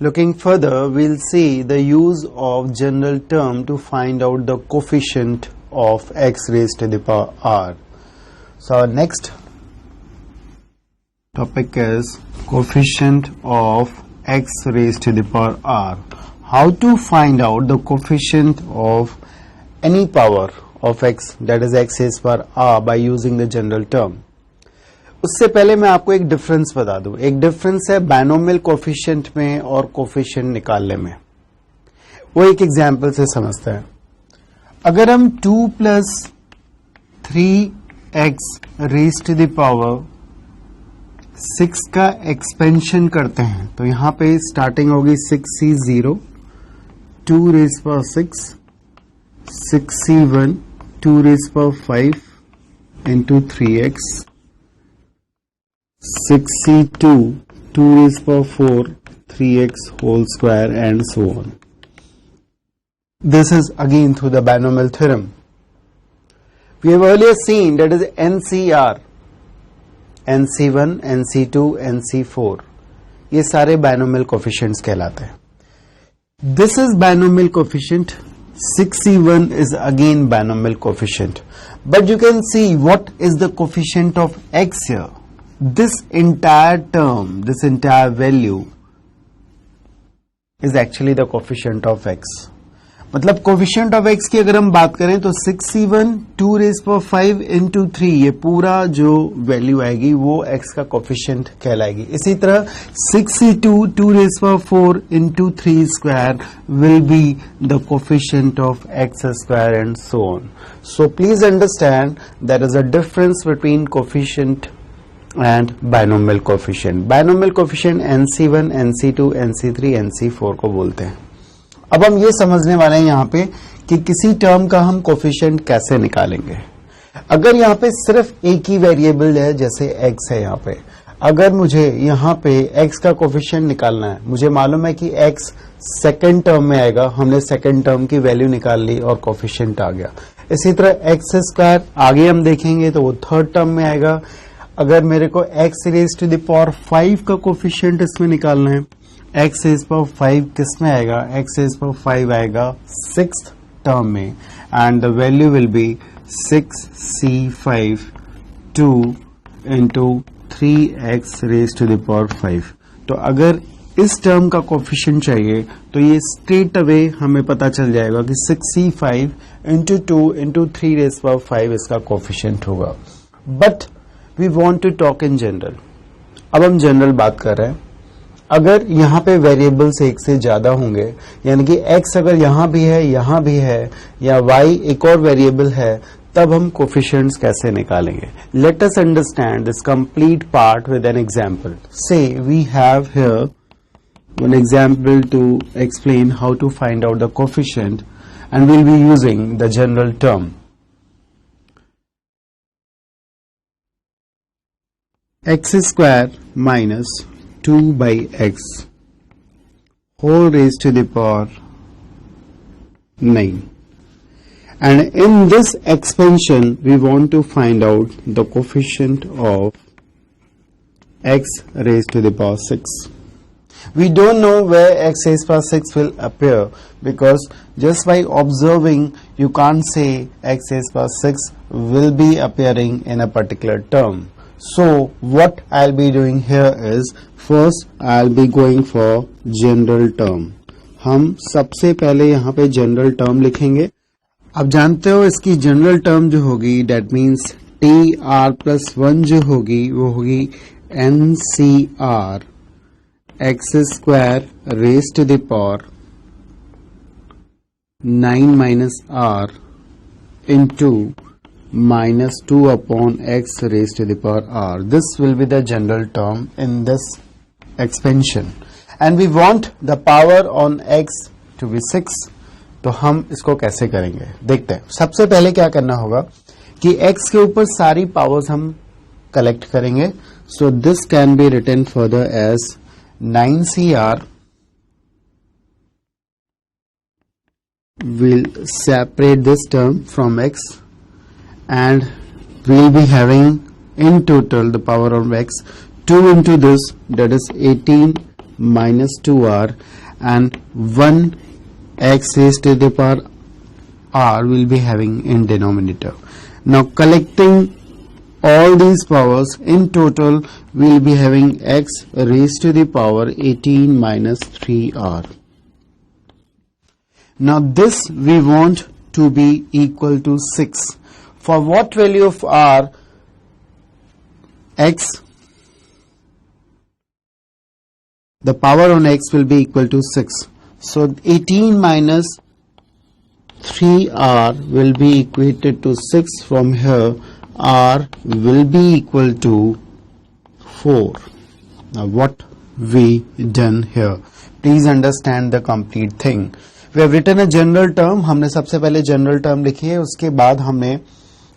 Looking further, we'll see the use of general term to find out the coefficient of x raised to the power r. So our next topic is coefficient of x raised to the power r. How to find out the coefficient of any power of x, that is x raised to the power r, by using the general term. उससे पहले मैं आपको एक difference बता दूं. एक difference है binomial coefficient में और कोफिशिएंट निकालने में. वो एक एग्जांपल से समझते हैं. अगर हम 2 + 3x raise to the power 6 का एक्सपेंशन करते हैं तो यहां पे स्टार्टिंग होगी 6c0, 2 raise to power 6, 6c1, 2 raise to power 5 into 3x, 6c2, 2 raised to power 4, 3x whole square, and so on. This is again through the binomial theorem. We have earlier seen that is NCR, NC1, NC2, NC4. ये सारे binomial coefficients कहलाते हैं. This is binomial coefficient. 6c1 is again binomial coefficient. But you can see what is the coefficient of x here. This entire term, this entire value is actually the coefficient of x. मतलब coefficient of x की अगर हम बात करें तो 6c1, 2 raised to power 5 into 3, ये पूरा जो वैल्यू आएगी वो x का coefficient कहलाएगी. इसी तरह 6c2, 2 raised to power 4 into 3 square will be the coefficient of x square, and so on. So please understand there is a difference between coefficient and binomial coefficient. Binomial coefficient NC1, NC2, NC3, NC4 को बोलते हैं. अब हम ये समझने वाले हैं यहाँ पे कि किसी टर्म का हम कोफिशिएंट कैसे निकालेंगे. अगर यहाँ पे सिर्फ एक ही वेरिएबल है, जैसे x है यहाँ पे, अगर मुझे यहाँ पे x का कोफिशिएंट निकालना है, मुझे मालूम है कि x सेकेंड टर्म में आएगा, हमने सेकेंड टर्म की वैल्यू निकाल ली और कोफिशिएंट आ गया. इसी तरह x स्क्वायर आगे हम देखेंगे तो वो थर्ड टर्म में आएगा. अगर मेरे को x raise to the power 5 का कोफिशिएंट इसमें निकालना है, x रेज़ पावर 5 किस में आएगा, x रेज़ पावर 5 आएगा सिक्स्थ टर्म में, and the value will be 6c5 2 into 3x raise to the power 5. तो अगर इस टर्म का कोफिशिएंट चाहिए तो ये स्ट्रेट अवे हमें पता चल जाएगा कि 6c5 into 2 into 3 rays power 5 इसका कोफिशिएंट होगा. But We want to talk in general. अब हम जनरल बात कर रहे हैं. अगर यहाँ पे वेरिएबल्स एक से ज्यादा होंगे, यानी कि x अगर यहाँ भी है, या y एक और वेरिएबल है, तब हम कोफिशिएंट्स कैसे निकालेंगे. Let us understand this complete part with an example. Say we have here one example to explain how to find out the coefficient, and we'll be using the general term. X square minus 2 by x whole raised to the power 9. And in this expansion we want to find out the coefficient of x raised to the power 6. We don't know where x raised to the power 6 will appear, because just by observing you can't say x raised to the power 6 will be appearing in a particular term. So what I'll be doing here is, first I'll be going for general term. हम सबसे पहले यहाँ पे general term लिखेंगे. अब जानते हो इसकी जनरल टर्म जो होगी, that means TR+1 जो होगी वो होगी NCR x square raised to the power 9 minus r into minus 2 upon x raised to the power r. This will be the general term in this expansion, and we want the power on x to be 6. तो हम इसको कैसे करेंगे देखते हैं. सबसे पहले क्या करना होगा कि x के ऊपर सारी पावर्स हम कलेक्ट करेंगे. So this can be written further as 9cr will separate this term from x, and we will be having in total the power of x 2 into this, that is 18 minus 2r and 1x raised to the power r will be having in denominator. Now collecting all these powers, in total we will be having x raised to the power 18 minus 3r. Now this we want to be equal to 6. For what value of r? X, the power on x will be equal to 6. So 18 minus 3r will be equated to 6. From here r will be equal to 4. Now what we done here? Please understand the complete thing. We have written a general term. हमने सबसे पहले general term लिखी है, उसके बाद हमने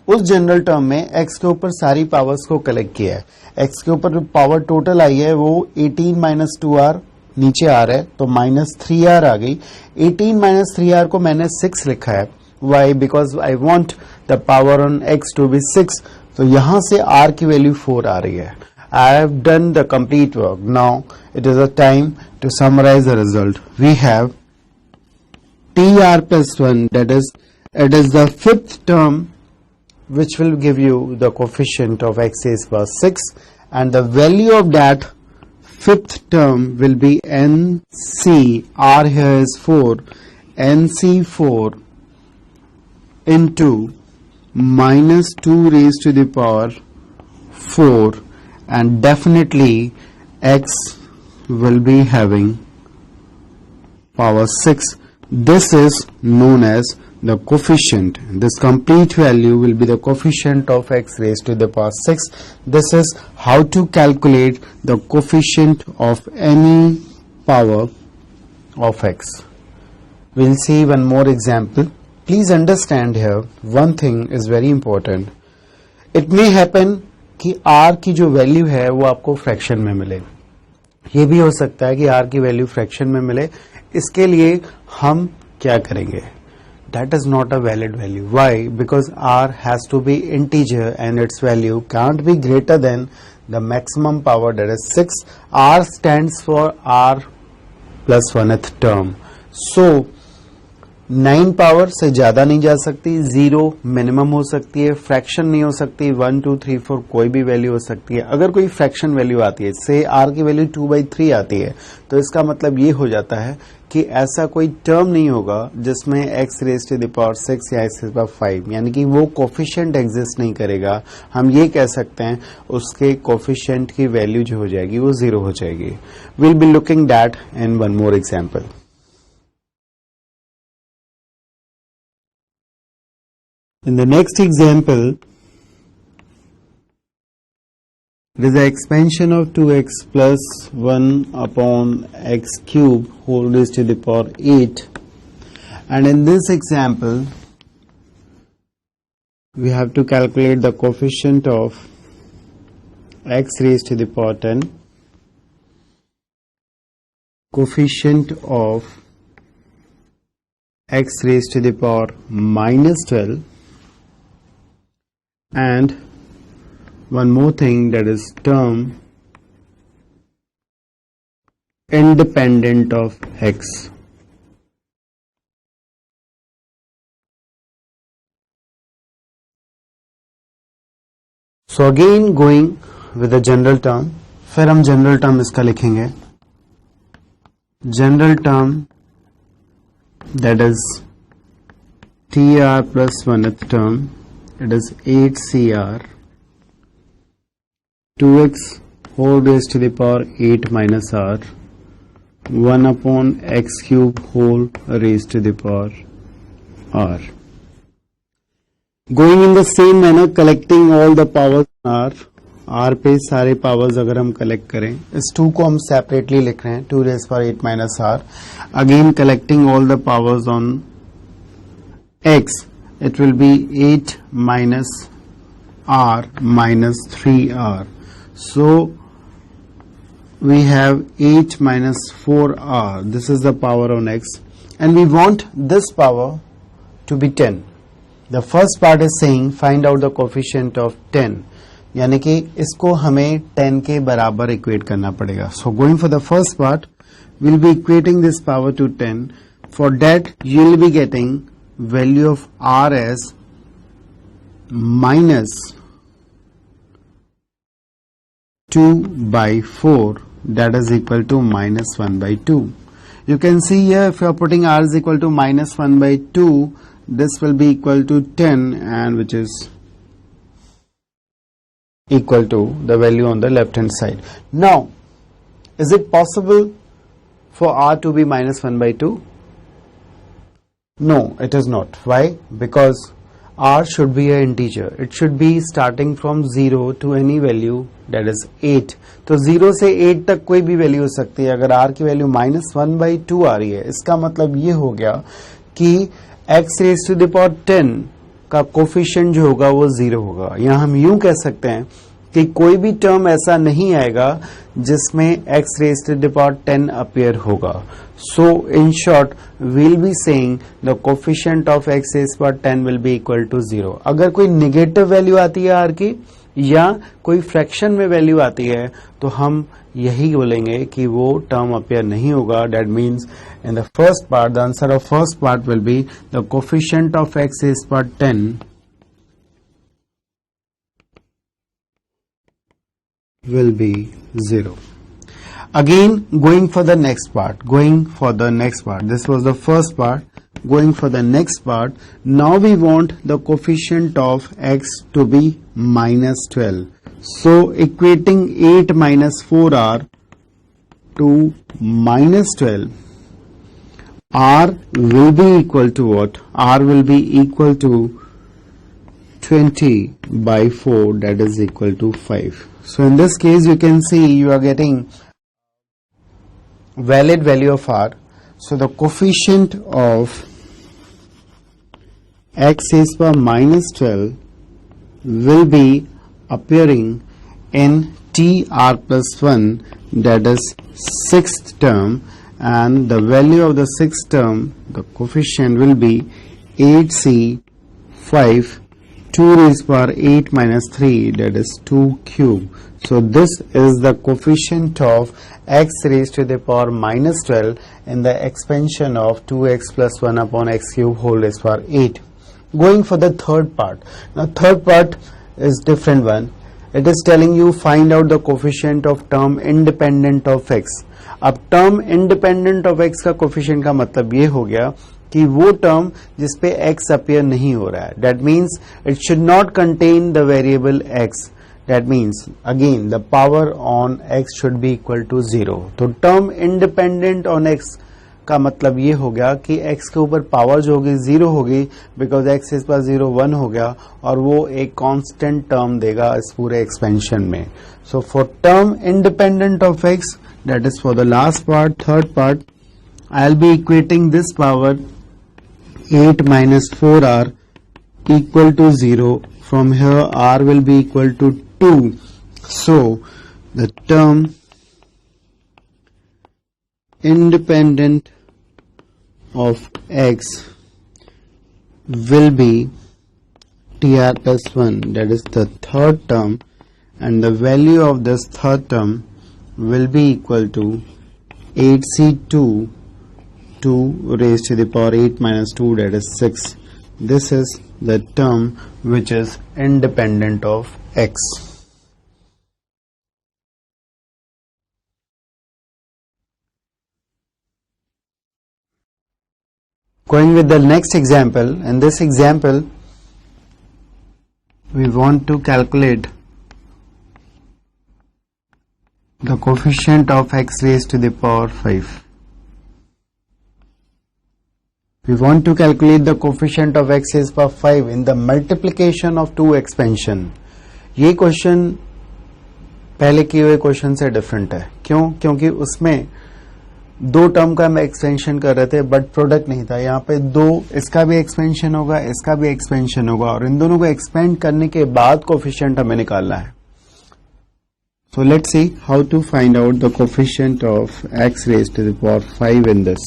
उस general term में x के ऊपर सारी पावर्स को कलेक्ट किया है. x के ऊपर जो पावर टोटल आई है वो 18 माइनस 2r नीचे आ रहा है, तो माइनस 3r आ गई. 18 माइनस 3r को मैंने 6 लिखा है. Why? Because I want the power on x to be 6. तो यहां से r की वैल्यू 4 आ रही है. I have done the complete work. Now it is a time to summarise the result. We have tr plus 1, that is, it is the fifth term which will give you the coefficient of x raised to power 6, and the value of that fifth term will be nc. r here is 4, nc4 into minus 2 raised to the power 4, and definitely x will be having power 6. This is known as the coefficient. This complete value will be the coefficient of x raised to the power 6. This is how to calculate the coefficient of any power of x. We'll see one more example. Please understand here, one thing is very important. It may happen कि r की जो value है वो आपको fraction में मिले. ये भी हो सकता है कि r की वैल्यू फ्रैक्शन में मिले. इसके लिए हम क्या करेंगे? That is not a valid value. Why? Because r has to be integer and its value can't be greater than the maximum power, that is 6. r stands for r plus 1th term. So 9 power से ज्यादा नहीं जा सकती, 0 minimum हो सकती है, fraction नहीं हो सकती, 1 2 3 4 कोई भी वैल्यू हो सकती है. अगर कोई फ्रैक्शन वैल्यू आती है, से r की वैल्यू 2/3 आती है, तो इसका मतलब ये हो जाता है कि ऐसा कोई टर्म नहीं होगा जिसमें x raise to the power 6 या x raise to the power 5, यानी कि वो कोफिशिएंट एग्जिस्ट नहीं करेगा. हम ये कह सकते हैं उसके कोफिशिएंट की वैल्यू जो हो जाएगी वो 0 हो जाएगी. Will be looking that in one more example. In the next example, it is the expansion of 2x plus 1 upon x cube whole raised to the power 8. And in this example, we have to calculate the coefficient of x raised to the power 10, coefficient of x raised to the power minus 12, and one more thing, that is term independent of x. So again going with the general term, फिर हम general term इसका लिखेंगे. General term, that is tr plus 1th term, it is 8cr 2x whole raised to the power 8 minus r 1 upon x cube whole raised to the power r. Going in the same manner, collecting all the powers r पे सारे powers अगर हम collect करें, इस 2 को हम separately लिख रहे हैं, 2 raised to the power 8 minus r. Again collecting all the powers on x, it will be 8 minus r minus 3r. So we have 8 minus 4r. This is the power on x, and we want this power to be 10. The first part is saying find out the coefficient of 10, यानी कि इसको हमें 10 के बराबर equate करना पड़ेगा. So going for the first part, we'll be equating this power to 10. For that, you'll be getting value of r as minus 2 by 4, that is equal to minus 1 by 2. You can see here, if you are putting r is equal to minus 1 by 2, this will be equal to 10, and which is equal to the value on the left hand side. Now, is it possible for r to be minus 1 by 2? No, it is not. Why? Because r should be an integer. It should be starting from 0 to any value, that is 8. तो 0 से 8 तक कोई भी value हो सकती है. अगर r की वैल्यू माइनस 1 बाई 2 आ रही है, इसका मतलब ये हो गया कि x raise to the power 10 का कोफिशिएंट जो होगा वो 0 होगा. यहाँ हम यूं कह सकते हैं कि कोई भी टर्म ऐसा नहीं आएगा जिसमें x raise to the power 10 appear होगा. So in short, we'll be saying the coefficient of x raised to the power 10 will be equal to 0. अगर कोई नेगेटिव वैल्यू आती है r की या कोई फ्रैक्शन में वैल्यू आती है तो हम यही बोलेंगे कि वो टर्म अपीयर नहीं होगा. That means in the first part, the answer of first part will be the coefficient of x raised to the power 10 will be 0. Again, going for the next part. This was the first part. Going for the next part. Now we want the coefficient of x to be minus 12. So equating 8 minus 4r to minus 12. R will be equal to what? R will be equal to 20 by 4, that is equal to 5. So in this case, you can see you are getting valid value of r. So the coefficient of x is to the power minus 12 will be appearing in tr plus 1, that is sixth term, and the value of the sixth term, the coefficient will be 8c 5 2 raised to the power 8 minus 3, that is 2 cube. So this is the coefficient of x raised to the power minus 12 in the expansion of 2x plus 1 upon x cube whole raised to the power 8. Going for the third part. Now third part is different one. It is telling you find out the coefficient of term independent of x. अब term independent of x का coefficient का मतलब ये हो गया कि वो term जिसपे x अपीयर नहीं हो रहा है. That means it should not contain the variable x. That means again the power on x should be equal to 0. तो term independent on x का मतलब ये हो गया कि x के ऊपर पावर जो होगी 0 होगी, बिकॉज x इस पर 0 1 हो गया और वो एक कांस्टेंट टर्म देगा इस पूरे एक्सपेंशन में. So for term independent of x, that is for the last part, third part, I'll be equating this power 8 minus 4r equal to 0. From here r will be equal to 2. So the term independent of x will be tr plus 1, that is the third term, and the value of this third term will be equal to 8c2 2 raised to the power 8 minus 2, that is 6. This is the term which is independent of x. Going with the next example. In this example, we want to calculate the coefficient of x raised to the power 5. We want to calculate the coefficient of x raised to the power 5 in the multiplication of two expansion. ये question पहले किए हुए question से different है. क्यों? क्योंकि उसमें दो टर्म का हम एक्सपेंशन कर रहे थे बट प्रोडक्ट नहीं था. यहाँ पे दो, इसका भी एक्सपेंशन होगा, इसका भी एक्सपेंशन होगा, और इन दोनों को एक्सपेंड करने के बाद कोफिशिएंट हमें निकालना है. So let's see how to find out the coefficient of x raised to the power 5 in this.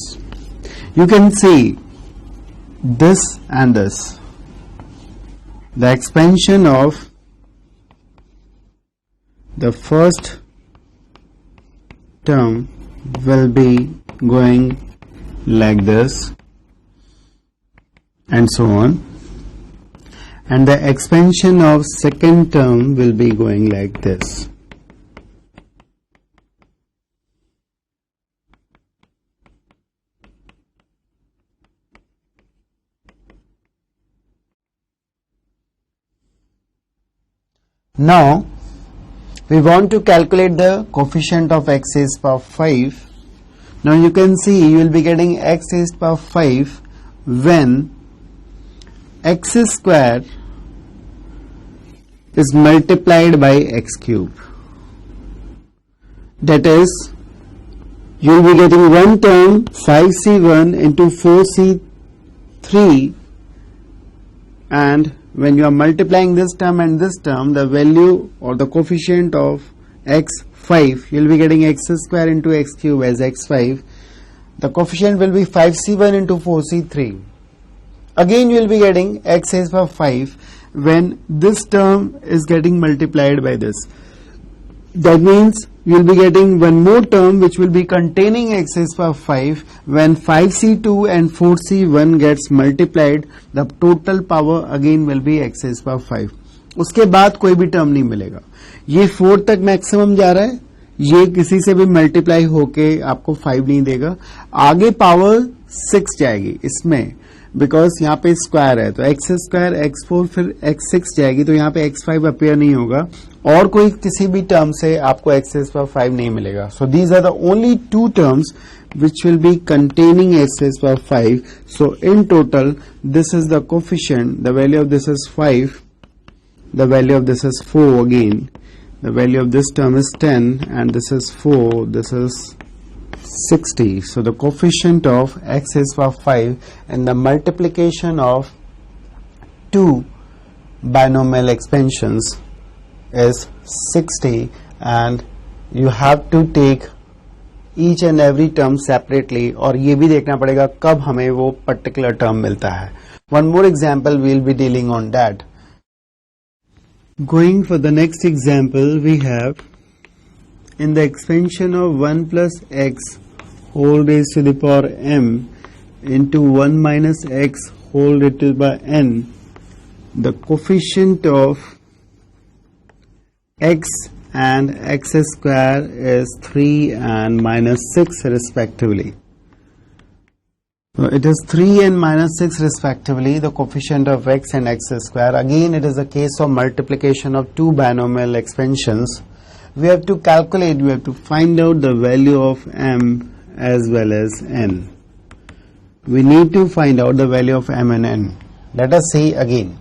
You can see this and this. The expansion of the first term will be going like this and so on, and the expansion of second term will be going like this. Now we want to calculate the coefficient of x raised to power 5. Now you can see you will be getting x raised to power 5 when x square is multiplied by x cube. That is, you will be getting one term 5c1 into 4c3, and when you are multiplying this term and this term, the value or the coefficient of x5, you will be getting x square into x cube as x5. The coefficient will be 5c1 into 4c3. Again you will be getting x raised to power 5 when this term is getting multiplied by this. That means you will be getting one more term which will be containing x raised to power 5. When 5c2 and 4c1 gets multiplied, the total power again will be x raised to power 5. उसके बाद कोई भी term नहीं मिलेगा. ये 4 तक maximum जा रहा है, ये किसी से भी मल्टीप्लाई होके आपको 5 नहीं देगा. आगे पावर 6 जाएगी इसमें, बिकॉज यहाँ पे स्क्वायर है, तो एक्स स्क्वायर x4 फिर x6 जाएगी, तो यहाँ पे x5 अपीयर नहीं होगा और कोई किसी भी टर्म से आपको x raised to power 5 नहीं मिलेगा. So these are the only two terms which will be containing x raised to power 5. So in total this is the coefficient. The value of this is 5, the value of this is 4 again, the value of this term is 10, and this is 4, this is 60. So the coefficient of x raised to power 5 and the multiplication of two binomial expansions is 60, and you have to take each and every term separately, और ये भी देखना पड़ेगा कब हमें वो particular term मिलता है. One more example we will be dealing on that. Going for the next example, we have in the expansion of 1 plus x whole raised to the power m into 1 minus x whole raised to the power n, the coefficient of x and x square is 3 and minus 6 respectively. So it is 3 and minus 6 respectively, the coefficient of x and x square. Again it is a case of multiplication of two binomial expansions. We have to calculate, we have to find out the value of m as well as n. We need to find out the value of m and n. Let us see again.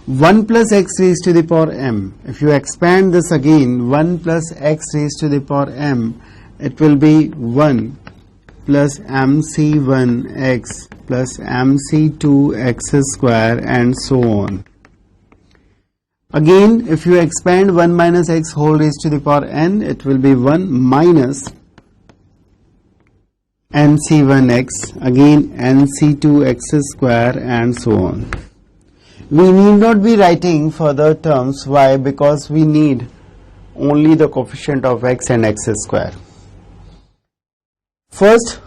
1 plus x raised to the power m. If you expand this again, 1 plus x raised to the power m, it will be 1 plus mc1x plus mc2x square and so on. Again, if you expand 1 minus x whole raised to the power n, it will be 1 minus mc1x, again mc2x square and so on. We need not be writing further terms. Why? Because we need only the coefficient of x and x square. First,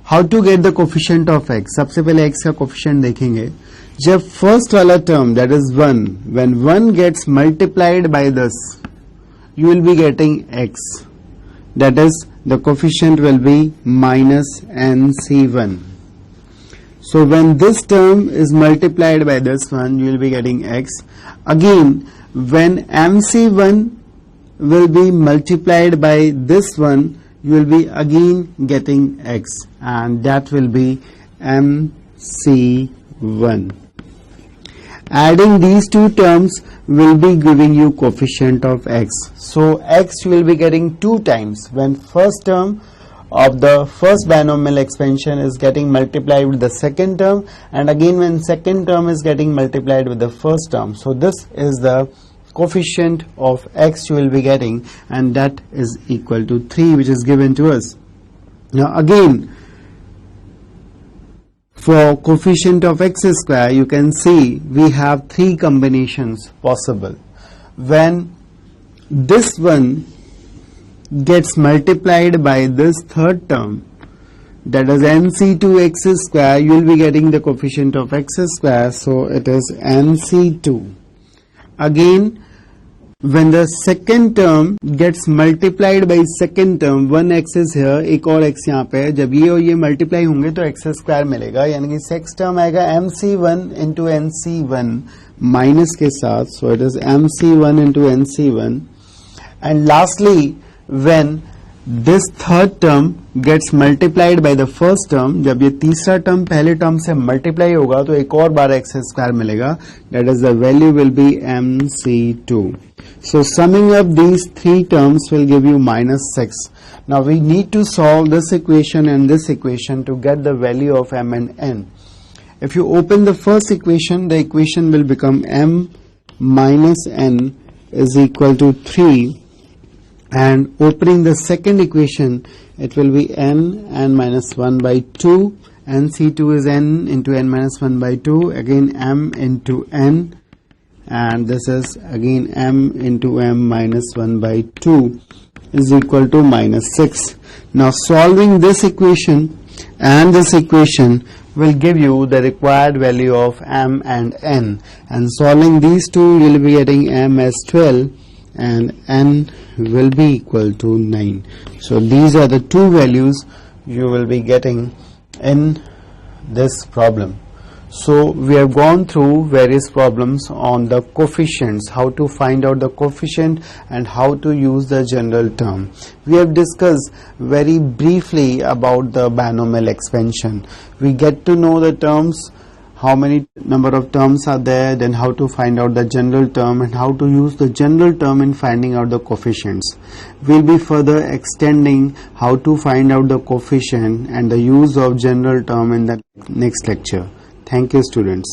how to get the coefficient of x? सबसे पहले x का coefficient देखेंगे. जब first वाला term, that is 1, when 1 gets multiplied by this, you will be getting x. That is, the coefficient will be minus nc1. So when this term is multiplied by this one, you will be getting x. Again, when mc1 will be multiplied by this one, you will be again getting x, and that will be mc1. Adding these two terms will be giving you coefficient of x. So x you will be getting two times when first term of the first binomial expansion is getting multiplied with the second term, and again when second term is getting multiplied with the first term. So this is the coefficient of x you will be getting, and that is equal to 3, which is given to us. Now again, for coefficient of x square, you can see we have three combinations possible. When this one, gets multiplied by this third term, that is nc2x square, you will be getting the coefficient of x square, so it is nc2. Again, when the second term gets multiplied by second term, one x is here, एक और x यहाँ पे है, जब ये और ये multiply होंगे तो x स्क्वायर मिलेगा, यानी कि सेक्स टर्म आएगा mc1 इंटू nc1 माइनस के साथ, so it is mc1 into nc1. And lastly when this third term gets multiplied by the first term, जब ये तीसरा टर्म पहले टर्म से मल्टीप्लाई होगा तो एक और बार एक्स स्क्वायर मिलेगा, that is the value will B mc2. So summing up these three terms will give you -6. Now we need to solve this equation and this equation to get the value of m and n. If you open the first equation, the equation will become m minus n is equal to 3, and opening the second equation, it will be n minus 1 by 2, nc2 is n into n minus 1 by 2, again m into n, and this is again m into m minus 1 by 2 is equal to -6. Now solving this equation and this equation will give you the required value of m and n, and solving these two you will be getting m as 12 and n will be equal to 9. So these are the two values you will be getting in this problem. So we have gone through various problems on the coefficients, how to find out the coefficient and how to use the general term. We have discussed very briefly about the binomial expansion. We get to know the terms, how many number of terms are there, then how to find out the general term and how to use the general term in finding out the coefficients. We'll be further extending how to find out the coefficient and the use of general term in the next lecture. Thank you, students.